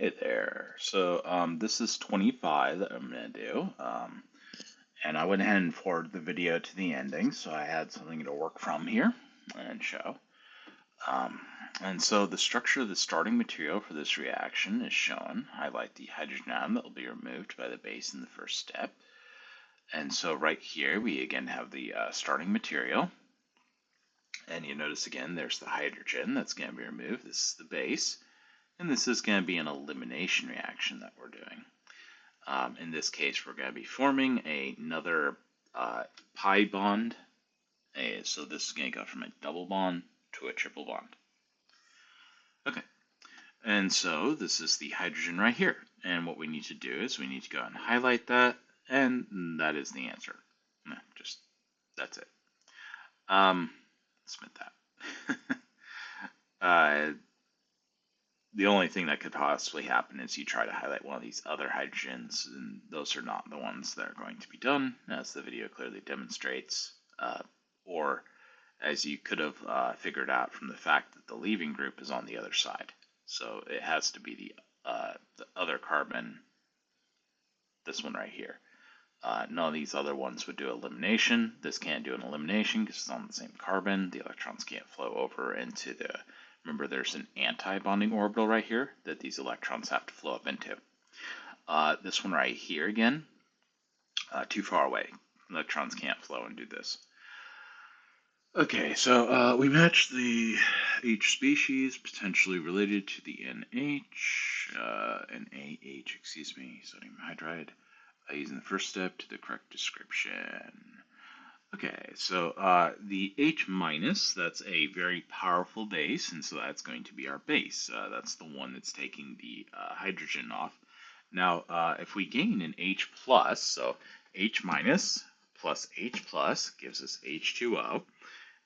Hey there. So this is 25 that I'm going to do. And I went ahead and forwarded the video to the ending, so I had something to work from here and show. And so the structure of the starting material for this reaction is shown. Highlight the hydrogen atom that will be removed by the base in the first step. And so right here we again have the starting material. And you notice again there's the hydrogen that's going to be removed. This is the base. And this is going to be an elimination reaction that we're doing. In this case, we're going to be forming another pi bond. So this is going to go from a double bond to a triple bond. Okay, and so this is the hydrogen right here. And what we need to do is we need to go and highlight that, and that is the answer. That's it. Submit that. The only thing that could possibly happen is you try to highlight one of these other hydrogens, and those are not the ones that are going to be done, as the video clearly demonstrates, or as you could have figured out from the fact that the leaving group is on the other side. So it has to be the other carbon, this one right here. None of these other ones would do elimination. This can't do an elimination because it's on the same carbon. The electrons can't flow over into the... Remember, there's an anti-bonding orbital right here that these electrons have to flow up into. This one right here, again, too far away. Electrons can't flow and do this. Okay, so we match the H species potentially related to the NaH, excuse me, sodium hydride, using the first step to the correct description. Okay, so the H minus, that's a very powerful base, and so that's going to be our base. That's the one that's taking the hydrogen off. Now, if we gain an H plus, so H minus plus H plus gives us H2O,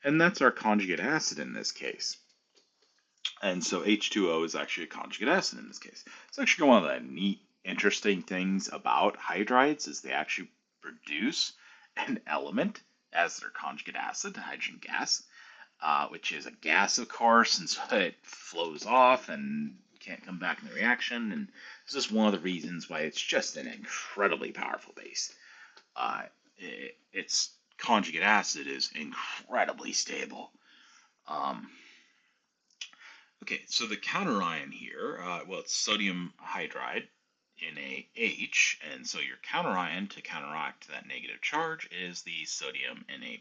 and that's our conjugate acid in this case. And so H2O is actually a conjugate acid in this case. It's actually one of the neat, interesting things about hydrides is they actually produce an element as their conjugate acid, hydrogen gas, which is a gas, of course, and so it flows off and can't come back in the reaction. And this is one of the reasons why it's just an incredibly powerful base. Its conjugate acid is incredibly stable. Okay, so the counterion here, well, it's sodium hydride, NaH, and so your counterion to counteract that negative charge is the sodium Na+.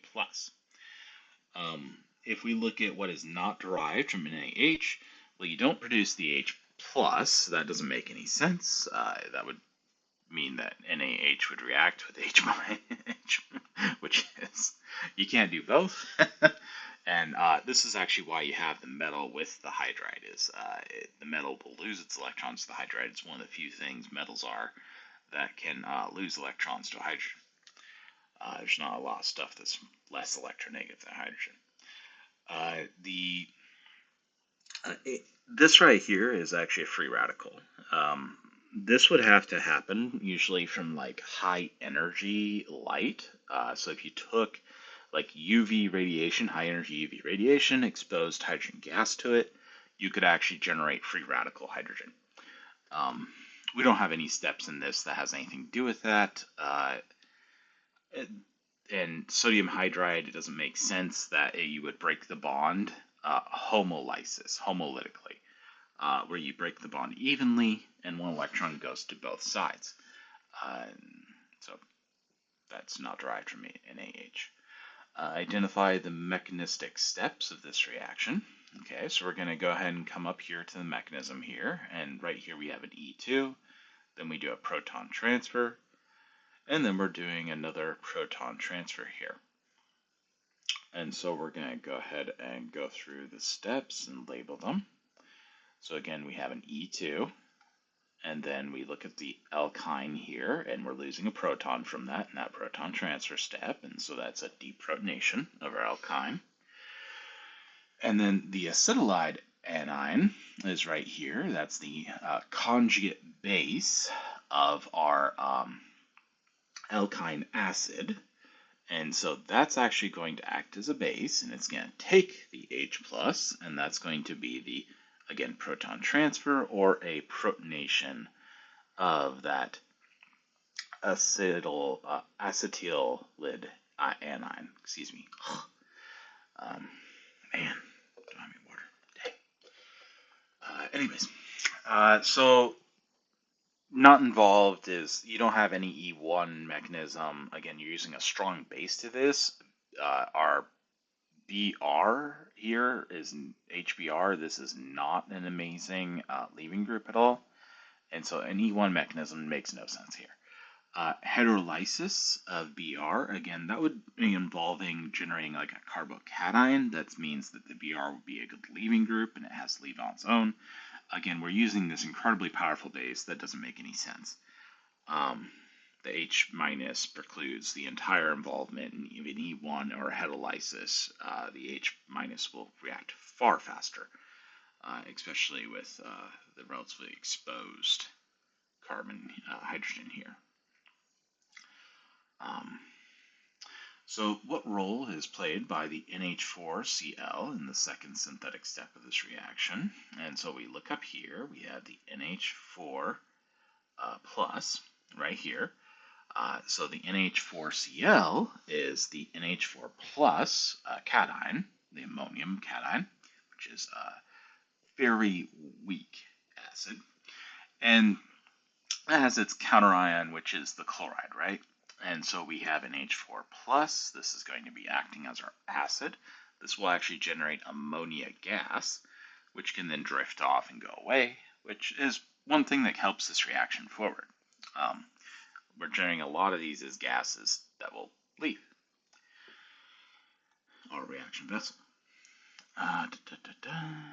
If we look at what is not derived from NaH, well, you don't produce the H+, that doesn't make any sense. That would mean that NaH would react with H-, which is, you can't do both. And this is actually why you have the metal with the hydride. The metal will lose its electrons to the hydride. It's one of the few things metals are that can lose electrons to hydrogen. There's not a lot of stuff that's less electronegative than hydrogen. This right here is actually a free radical. This would have to happen usually from like high energy light. So if you took like UV radiation, high energy UV radiation, exposed hydrogen gas to it, you could actually generate free radical hydrogen. We don't have any steps in this that has anything to do with that. And sodium hydride, it doesn't make sense that you would break the bond homolysis, homolytically, where you break the bond evenly and one electron goes to both sides. So that's not derived from NaH. Identify the mechanistic steps of this reaction. Okay, so we're going to go ahead and come up here to the mechanism here, and right here we have an E2, then we do a proton transfer, and then we're doing another proton transfer here. And so we're going to go ahead and go through the steps and label them. So again, we have an E2, and then we look at the alkyne here, and we're losing a proton from that in that proton transfer step, and so that's a deprotonation of our alkyne. And then the acetylide anion is right here. That's the conjugate base of our alkyne acid. And so that's actually going to act as a base, and it's going to take the H+, and that's going to be the again, proton transfer or a protonation of that acetylid anion. Excuse me. Man, don't have any water. Dang. Anyways, so not involved is you don't have any E1 mechanism. Again, you're using a strong base to this. Our BR here is HBr. This is not an amazing leaving group at all. And so an E1 mechanism makes no sense here. Heterolysis of Br, again, that would be involving generating like a carbocation. That means that the Br would be a good leaving group and it has to leave on its own. Again, we're using this incredibly powerful base that doesn't make any sense. The H minus precludes the entire involvement in even E1 or heterolysis. The H minus will react far faster, especially with the relatively exposed carbon hydrogen here. So what role is played by the NH4Cl in the second synthetic step of this reaction? And so we look up here, we have the NH4 plus right here. So the NH4Cl is the NH4 plus cation, the ammonium cation, which is a very weak acid. And it has its counterion, which is the chloride, right? And so we have an H4 plus. This is going to be acting as our acid. This will actually generate ammonia gas, which can then drift off and go away, which is one thing that helps this reaction forward. We're generating a lot of these as gases that will leave our reaction vessel.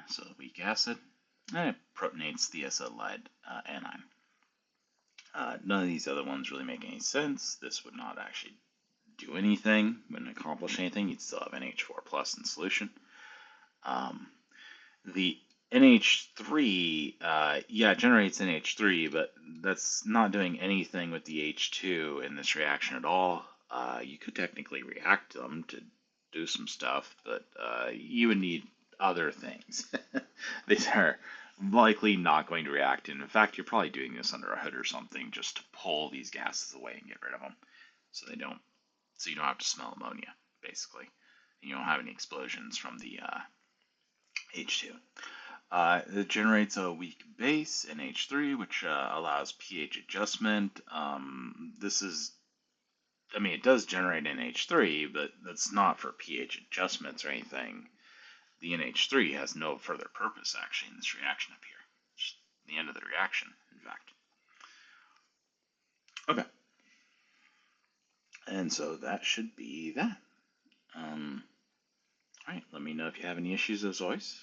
So weak acid, and it protonates the acetylide anion. None of these other ones really make any sense. This would not actually do anything, wouldn't accomplish anything. You'd still have NH4 plus in solution. The NH3, yeah, it generates NH3, but that's not doing anything with the H2 in this reaction at all. You could technically react them to do some stuff, but you would need other things. These are likely not going to react, and in fact, you're probably doing this under a hood or something just to pull these gases away and get rid of them, so you don't have to smell ammonia, basically. And you don't have any explosions from the H2. It generates a weak base, NH3, which allows pH adjustment. It does generate NH3, but that's not for pH adjustments or anything. The NH3 has no further purpose, actually, in this reaction up here. Just the end of the reaction, in fact. Okay. And so that should be that. All right, let me know if you have any issues, as always.